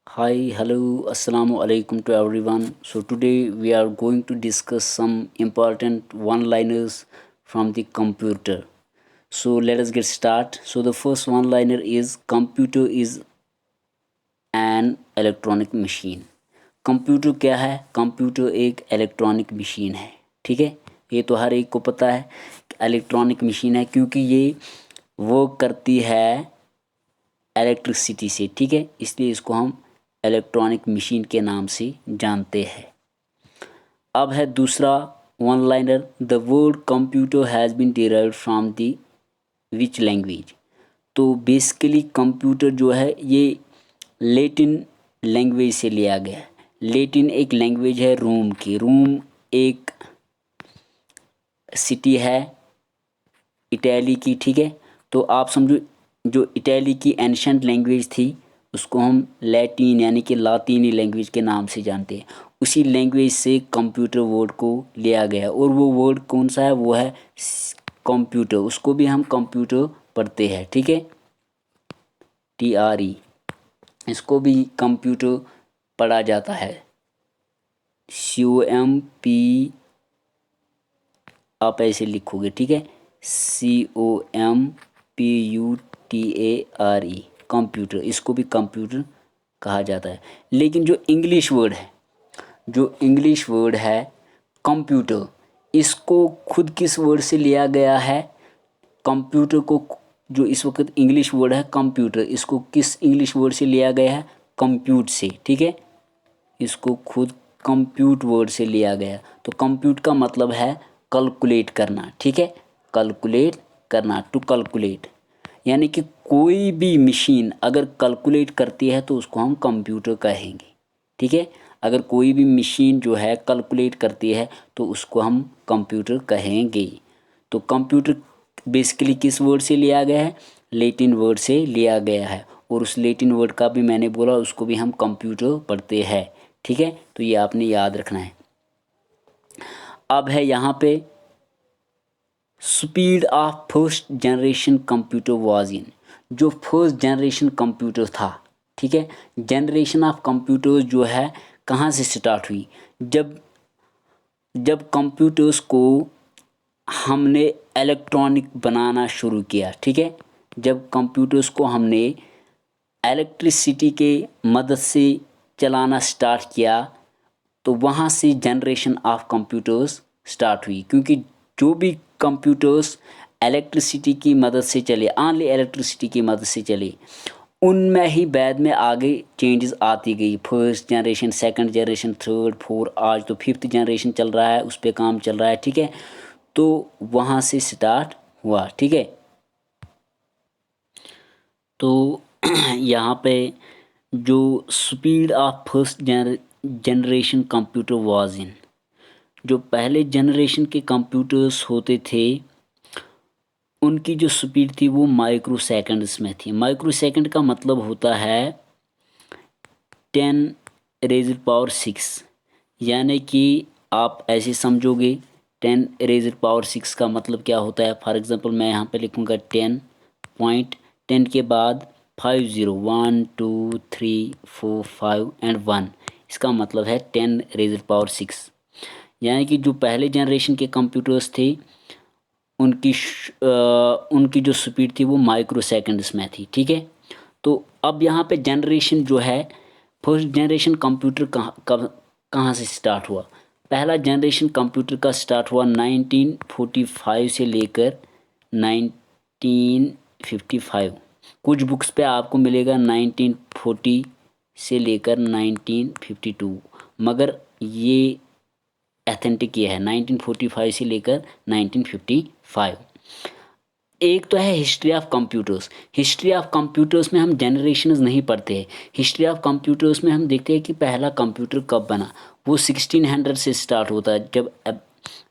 Hi, hello, assalamu alaikum to everyone. So today we are going to discuss some important one-liners from the computer. So let us get start. So the first one-liner is computer is an electronic machine. Computer क्या है? Computer एक electronic machine है. ठीक है, ये तो हर एक को पता है इलेक्ट्रॉनिक मशीन है क्योंकि ये वर्क करती है इलेक्ट्रिसिटी से. ठीक है, इसलिए इसको हम इलेक्ट्रॉनिक मशीन के नाम से जानते हैं. अब है दूसरा one liner. The word computer has been derived from the which language. तो बेसिकली कंप्यूटर जो है ये लेटिन लैंग्वेज से लिया गया है. लेटिन एक लैंग्वेज है रोम की. रोम एक सिटी है इटली की. ठीक है, तो आप समझो जो इटली की एंशंट लैंग्वेज थी उसको हम लैटिन यानी कि लातीनी लैंग्वेज के नाम से जानते हैं. उसी लैंग्वेज से कंप्यूटर वर्ड को लिया गया और वो वर्ड कौन सा है? वो है कंप्यूटर. उसको भी हम कंप्यूटर पढ़ते हैं. ठीक है, TRE. इसको भी कंप्यूटर पढ़ा जाता है. COMP आप ऐसे लिखोगे. ठीक है, COMPUTARE कंप्यूटर. इसको भी कंप्यूटर कहा जाता है. लेकिन जो इंग्लिश वर्ड है कंप्यूटर, इसको खुद किस वर्ड से लिया गया है? कंप्यूटर को जो इस वक्त इंग्लिश वर्ड है कंप्यूटर, इसको किस इंग्लिश वर्ड से लिया गया है? कंप्यूट से. ठीक है, इसको खुद कंप्यूट वर्ड से लिया गया. तो कंप्यूट का मतलब है कैलकुलेट करना. ठीक है, कैलकुलेट करना, टू कैलकुलेट. यानी कि कोई भी मशीन अगर कैलकुलेट करती है तो उसको हम कंप्यूटर कहेंगे. ठीक है, अगर कोई भी मशीन जो है कैलकुलेट करती है तो उसको हम कंप्यूटर कहेंगे. तो कंप्यूटर बेसिकली किस वर्ड से लिया गया है? लैटिन वर्ड से लिया गया है. और उस लैटिन वर्ड का भी मैंने बोला उसको भी हम कंप्यूटर पढ़ते हैं. ठीक है, तो ये आपने याद रखना है. अब है यहाँ पे speed of first generation computer was in. जो फर्स्ट जनरेशन कंप्यूटर था, ठीक है, जनरेशन ऑफ कंप्यूटर्स जो है कहाँ से स्टार्ट हुई? जब कंप्यूटर्स को हमने इलेक्ट्रॉनिक बनाना शुरू किया. ठीक है, जब कंप्यूटर्स को हमने इलेक्ट्रिसिटी के मदद से चलाना स्टार्ट किया तो वहाँ से जनरेशन ऑफ कंप्यूटर्स स्टार्ट हुई. क्योंकि जो भी कंप्यूटर्स इलेक्ट्रिसिटी की मदद से चले, ऑनली इलेक्ट्रिसिटी की मदद से चले, उनमें ही बाद में आगे चेंजेस आती गई. First generation, second generation, third, fourth, आज तो फिफ्थ जनरेशन चल रहा है, उस पर काम चल रहा है. ठीक है, तो वहाँ से स्टार्ट हुआ. ठीक है, तो यहाँ पे जो speed of first generation computer was in, जो पहले जनरेशन के कंप्यूटर्स होते थे उनकी जो स्पीड थी वो माइक्रो सेकंड्स में थी. माइक्रो सेकंड का मतलब होता है 10⁻⁶. यानी कि आप ऐसे समझोगे 10⁻⁶ का मतलब क्या होता है? फॉर एग्जांपल मैं यहाँ पे लिखूँगा 10 के बाद 50, 1 2 3 4 5 एंड 1. इसका मतलब है 10⁻⁶. यानी कि जो पहले जनरेशन के कंप्यूटर्स थे उनकी जो स्पीड थी वो माइक्रो सेकंड्स में थी. ठीक है, तो अब यहाँ पे जनरेशन जो है फर्स्ट जनरेशन कंप्यूटर कहाँ से स्टार्ट हुआ? पहला जनरेशन कंप्यूटर का स्टार्ट हुआ 1945 से लेकर 1955. कुछ बुक्स पे आपको मिलेगा 1940 से लेकर 1952, मगर ये एथेंटिक ये है 1945 से लेकर 1955. एक तो है history of computers. History of computers में हम जनरेशन्स नहीं पढ़ते हैं. हिस्ट्री ऑफ कंप्यूटर्स में हम देखते हैं कि पहला कंप्यूटर कब बना. वो 1600 से स्टार्ट होता है जब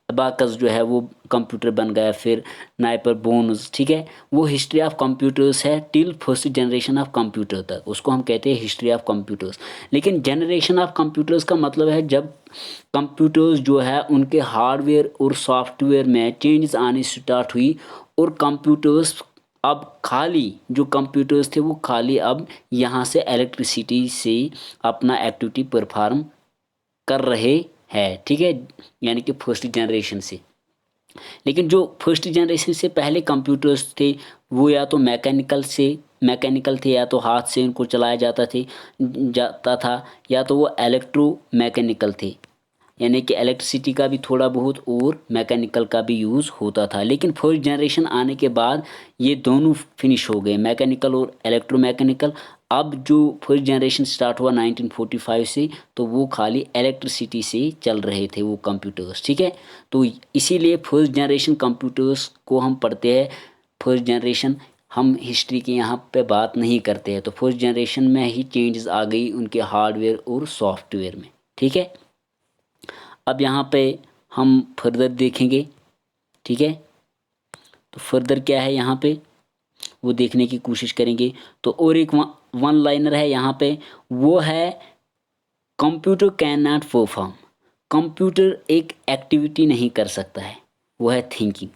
अबाकस जो है वो कंप्यूटर बन गया, फिर नाइपर बोन्स. ठीक है, वो हिस्ट्री ऑफ कंप्यूटर्स है till first generation of computer तक, उसको हम कहते हैं हिस्ट्री ऑफ कंप्यूटर्स. लेकिन जनरेशन ऑफ कंप्यूटर्स का मतलब है जब कंप्यूटर्स जो है उनके हार्डवेयर और सॉफ्टवेयर में चेंजेस आने स्टार्ट हुई और कंप्यूटर्स अब खाली जो कंप्यूटर्स थे वो खाली अब यहाँ से इलेक्ट्रिसिटी से अपना एक्टिविटी परफॉर्म कर रहे हैं, ठीक है, यानी कि फर्स्ट जनरेशन से। लेकिन जो फर्स्ट जनरेशन से पहले कंप्यूटर्स थे वो या तो मैकेनिकल थे, या तो हाथ से उनको चलाया जाता था, या तो वो इलेक्ट्रो मैकेनिकल थे, यानी कि इलेक्ट्रिसिटी का भी थोड़ा बहुत और मैकेनिकल का भी यूज़ होता था। लेकिन फर्स्ट जनरेशन आने के बाद ये दोनों फिनिश हो गए, मैकेनिकल और इलेक्ट्रोमैकेनिकल। अब जो फर्स्ट जनरेशन स्टार्ट हुआ 1945 से, तो वो खाली इलेक्ट्रिसिटी से चल रहे थे वो कंप्यूटर्स, ठीक है। तो इसीलिए फर्स्ट जनरेशन कंप्यूटर्स को हम पढ़ते हैं फर्स्ट जनरेशन। हम हिस्ट्री की यहाँ पे बात नहीं करते हैं। तो फर्स्ट जनरेशन में ही चेंजेस आ गई उनके हार्डवेयर और सॉफ्टवेयर में, ठीक है। अब यहाँ पे हम फर्दर देखेंगे, ठीक है। तो फर्दर क्या है यहाँ पे वो देखने की कोशिश करेंगे। तो और एक वन लाइनर है यहाँ पे, वो है computer can not perform. Computer एक एक्टिविटी नहीं कर सकता है, वो है थिंकिंग।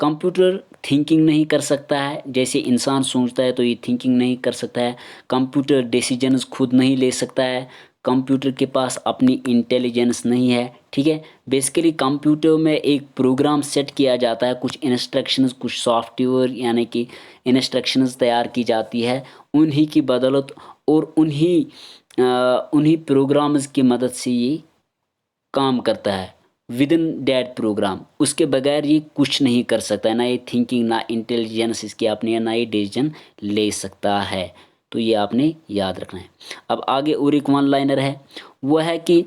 कंप्यूटर थिंकिंग नहीं कर सकता है, जैसे इंसान सोचता है तो ये थिंकिंग नहीं कर सकता है। कंप्यूटर डिसीजंस खुद नहीं ले सकता है। कंप्यूटर के पास अपनी इंटेलिजेंस नहीं है, ठीक है। बेसिकली कंप्यूटर में एक प्रोग्राम सेट किया जाता है, कुछ इंस्ट्रक्शंस, कुछ सॉफ्टवेयर यानी कि इंस्ट्रक्शंस तैयार की जाती है उन्हीं की बदौलत, और उन्हीं प्रोग्राम्स की मदद से ये काम करता है विद इन डैट प्रोग्राम। उसके बगैर ये कुछ नहीं कर सकता है, ना ये थिंकिंग, ना इंटेलिजेंस इसकी अपनी है, ना ये डिसीजन ले सकता है। तो ये आपने याद रखना है। अब आगे और एक वन लाइनर है, वो है कि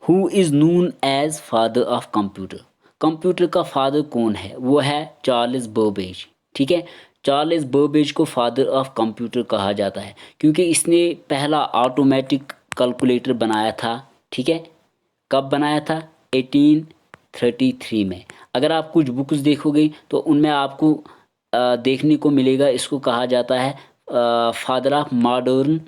who is known as father of computer. Computer का फादर कौन है? वो है चार्ल्स बर्बेज, ठीक है। चार्ल्स बर्बेज को फादर ऑफ कंप्यूटर कहा जाता है क्योंकि इसने पहला ऑटोमेटिक कैलकुलेटर बनाया था, ठीक है। कब बनाया था? 1833 में। अगर आप कुछ बुक्स देखोगे तो उनमें आपको देखने को मिलेगा, इसको कहा जाता है फादर ऑफ मॉडर्न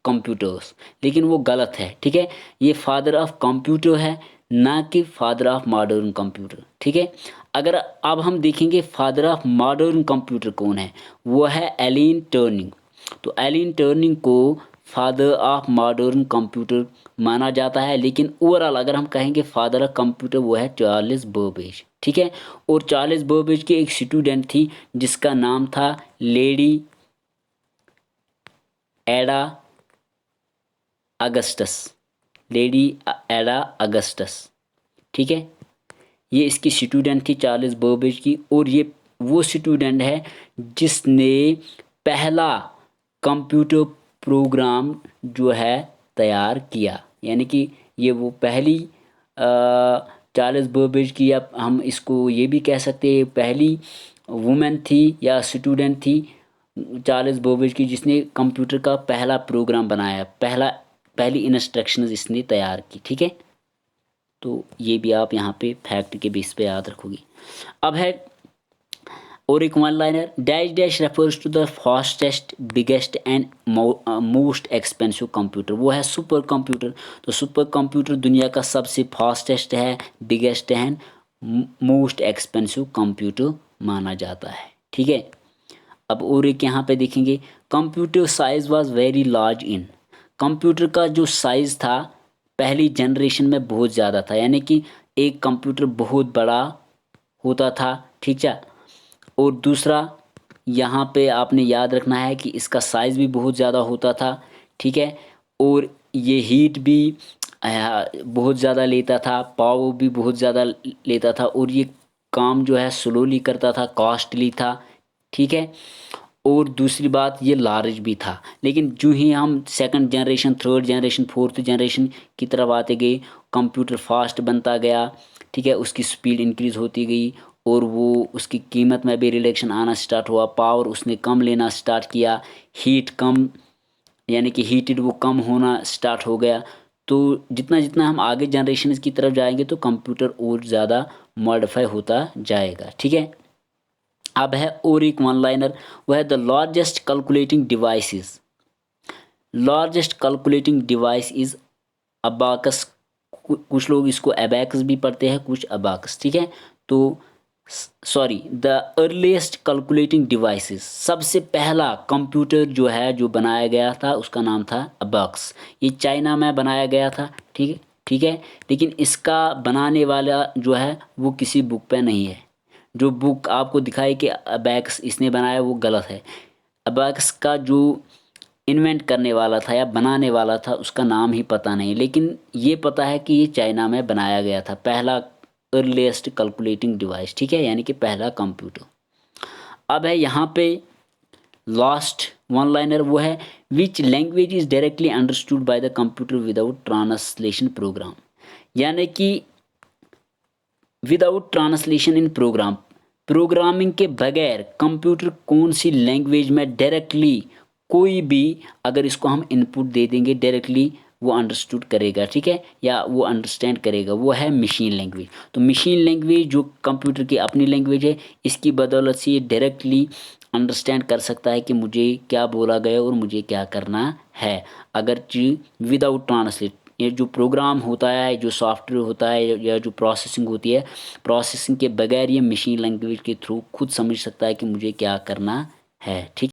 कंप्यूटर्स, लेकिन वो गलत है, ठीक है। ये फादर ऑफ कंप्यूटर है, ना कि फादर ऑफ मॉडर्न कंप्यूटर, ठीक है। अगर अब हम देखेंगे फादर ऑफ मॉडर्न कंप्यूटर कौन है, वो है एलन टर्निंग। तो एलन टर्निंग को फादर ऑफ मॉडर्न कंप्यूटर माना जाता है, लेकिन ओवरऑल अगर हम कहेंगे फादर ऑफ कंप्यूटर वो है चार्ल्स बर्बेज, ठीक है। और चार्ल्स बर्बेज की एक स्टूडेंट थी जिसका नाम था लेडी एडा अगस्टस, ठीक है। ये इसकी स्टूडेंट थी चार्ल्स बर्बेज की, और ये वो स्टूडेंट है जिसने पहला कंप्यूटर प्रोग्राम जो है तैयार किया, यानी कि ये वो पहली चार्ल्स बर्बेज की, या हम इसको ये भी कह सकते हैं पहली वुमेन थी या स्टूडेंट थी चार्ल्स बर्बेज की जिसने कंप्यूटर का पहला प्रोग्राम बनाया, पहली इंस्ट्रक्शंस इसने तैयार की, ठीक है। तो ये भी आप यहाँ पे फैक्ट के बेस पे याद रखोगे। अब है और एक one liner, dash dash refers to the fastest, biggest and most expensive computer. वो है सुपर कंप्यूटर। तो सुपर कंप्यूटर दुनिया का सबसे फास्टेस्ट है, biggest and most expensive computer माना जाता है, ठीक है। अब और एक यहाँ पे देखेंगे, computer size was very large in. Computer का जो साइज़ था पहली जनरेशन में बहुत ज़्यादा था, यानी कि एक कंप्यूटर बहुत बड़ा होता था, ठीक है। और दूसरा यहाँ पे आपने याद रखना है कि इसका साइज़ भी बहुत ज़्यादा होता था, ठीक है। और ये हीट भी बहुत ज़्यादा लेता था, पावर भी बहुत ज़्यादा लेता था, और ये काम जो है स्लोली करता था, कॉस्टली था, ठीक है। और दूसरी बात ये लार्ज भी था। लेकिन जो ही हम second generation, third generation, fourth generation की तरफ आते गए, कंप्यूटर फास्ट बनता गया, ठीक है। उसकी स्पीड इंक्रीज़ होती गई और वो उसकी कीमत में भी रिडक्शन आना स्टार्ट हुआ, पावर उसने कम लेना स्टार्ट किया, हीट कम, यानी कि हीटेड वो कम होना स्टार्ट हो गया। तो जितना जितना हम आगे जनरेशन की तरफ जाएंगे तो कंप्यूटर और ज़्यादा मॉडिफाई होता जाएगा, ठीक है। अब है और एक वन लाइनर, वह है the largest calculating device is abacus. कुछ लोग इसको अबैकस भी पढ़ते हैं, कुछ अबाकस, ठीक है। तो sorry the earliest calculating devices, सबसे पहला कंप्यूटर जो है जो बनाया गया था उसका नाम था अबैकस। ये चाइना में बनाया गया था, ठीक है, ठीक है। लेकिन इसका बनाने वाला जो है वो किसी बुक पे नहीं है। जो बुक आपको दिखाई कि अबैकस इसने बनाया वो गलत है। अबैकस का जो इन्वेंट करने वाला था या बनाने वाला था उसका नाम ही पता नहीं, लेकिन ये पता है कि ये चाइना में बनाया गया था, पहला अर्लीस्ट कैलकुलेटिंग डिवाइस, ठीक है, यानी कि पहला कंप्यूटर। अब है यहाँ पे लास्ट वन लाइनर, वो है which language is directly understood by the computer without translation program, यानी कि without translation in program, programming के बगैर कंप्यूटर कौन सी लैंग्वेज में डायरेक्टली कोई भी अगर इसको हम इनपुट दे देंगे डायरेक्टली वो अंडरस्टूड करेगा, ठीक है, या वो अंडरस्टैंड करेगा, वो है मशीन लैंग्वेज। तो मशीन लैंग्वेज जो कंप्यूटर की अपनी लैंग्वेज है, इसकी बदौलत से ये डायरेक्टली अंडरस्टैंड कर सकता है कि मुझे क्या बोला गया और मुझे क्या करना है, अगर विदाउट ट्रांसलेट। ये जो प्रोग्राम होता है, जो सॉफ्टवेयर होता है या जो प्रोसेसिंग होती है, प्रोसेसिंग के बगैर ये मशीन लैंग्वेज के थ्रू खुद समझ सकता है कि मुझे क्या करना है, ठीक।